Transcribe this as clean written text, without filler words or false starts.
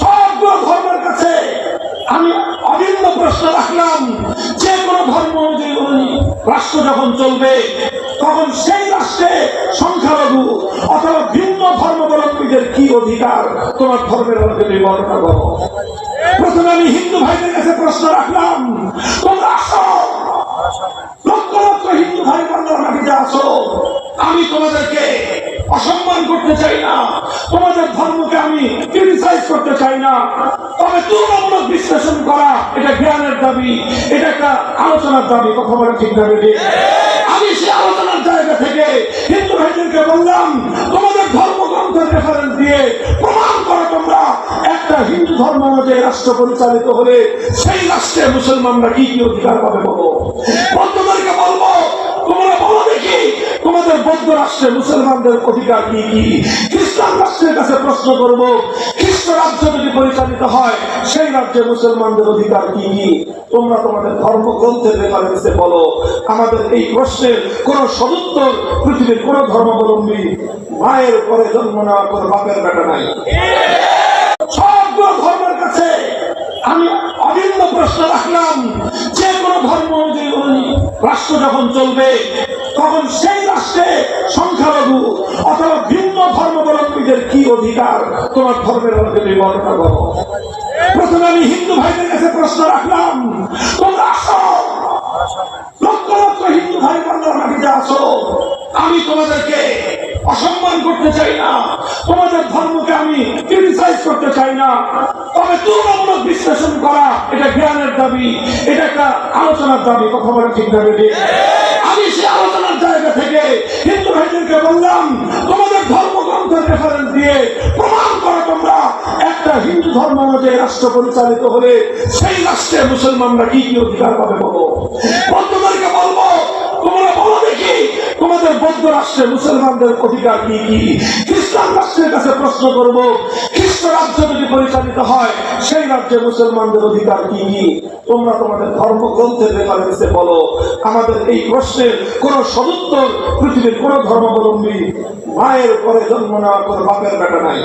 সবগুলো ধর্মের কাছে আমি অভিন্ন প্রশ্ন রাখলাম, যে কোনো ধর্ম অনুযায়ী রাষ্ট্র যখন চলবে তখন সেই রাষ্ট্রে সংখ্যালঘু অথবা ভিন্ন ধর্মাবলম্বীদের কি অধিকার, তোমার ধর্মের মধ্যে বর্ণনা করো। প্রথমে আমি হিন্দু ভাইদের কাছে প্রশ্ন রাখলাম, তোমরা আসো, লক্ষ লক্ষ হিন্দু ভাই বাংলার মাটিতে আসো। আমি তোমাদেরকে অসম্মান করতে চাই না, তোমাদের ধর্মকে আমি ক্রিটিসাইজ করতে চাই না, তবে তুলনামূলক বিশ্লেষণ করা এটা জ্ঞানের দাবি, এটা একটা আলোচনার দাবি। কথা বলে ঠিক যাবে। আমি সেই আলোচনার জায়গা থেকে হিন্দু ভাইদেরকে বললাম, তোমাদের ধর্মগ্রন্থের রেফারেন্স দিয়ে প্রমাণ করো তোমরা একটা হিন্দু ধর্ম অনুযায়ী রাষ্ট্র পরিচালিত হলে সেই রাষ্ট্রে মুসলমানরা কি কি অধিকার পাবে বলো। তোমাদেরকে বলবো, তোমরা বলো দেখি তোমাদের বৌদ্ধ রাষ্ট্রে মুসলমানদের অধিকার কি কি। খ্রিস্টান রাষ্ট্রের কাছে প্রশ্ন করব, খ্রিস্ট রাজ্য যদি পরিচালিত হয় সেই রাজ্যে মুসলমানদের অধিকার কি কি। তোমরা তোমাদের ধর্মগ্রন্থের রেফারেন্সে বলো। আমাদের এই প্রশ্নের কোন সদুত্তর পৃথিবীর কোন ধর্মাবলম্বী মায়ের পরে জন্ম নেওয়ার কোন বাপের বেটা নাই। সবগুলো ধর্মের কাছে আমি অভিন্ন প্রশ্ন রাখলাম, যে কোনো ধর্ম অনুযায়ী রাষ্ট্র যখন চলবে তখন সেই রাষ্ট্রে সংখ্যালঘু অথবা ভিন্ন ধর্মাবলম্বীদের কি অধিকার, তোমার ধর্মের মধ্যে বর্ণনা করো। প্রথমে আমি হিন্দু ভাইদের কাছে প্রশ্ন রাখলাম, তোমরা আসো, লক্ষ লক্ষ হিন্দু ভাই বাংলার মাটিতে আসো। আমি তোমাদেরকে অসম্মান করতে চাই না, তোমাদের ধর্মকে আমি ক্রিটিসাইজ করতে চাই না, তবে তুলনামূলক বিশ্লেষণ করা এটা জ্ঞানের দাবি, এটা একটা আলোচনার দাবি। কথা বলে ঠিক যাবে। আমি সেই আলোচনার জায়গা থেকে হিন্দু ভাইদেরকে বললাম, তোমাদের ধর্মগ্রন্থের রেফারেন্স দিয়ে প্রমাণ করো তোমরা একটা হিন্দু ধর্ম অনুযায়ী রাষ্ট্র পরিচালিত হলে সেই রাষ্ট্রে মুসলমানরা কি কি অধিকার পাবে বলো। তোমাদেরকে বলবো, তোমরা বলো দেখি তোমাদের বৌদ্ধ রাষ্ট্রে মুসলমানদের অধিকার কি কি। খ্রিস্টান রাষ্ট্রের কাছে প্রশ্ন করব, খ্রিস্ট রাজ্য যদি পরিচালিত হয় সেই রাজ্যে মুসলমানদের অধিকার কি কি। তোমরা তোমাদের ধর্মগ্রন্থের রেফারেন্সে বলো। আমাদের এই প্রশ্নের কোন সদুত্তর পৃথিবীর কোন ধর্মাবলম্বী মায়ের পরে জন্ম নেওয়ার কোন বাপের বেটা নাই।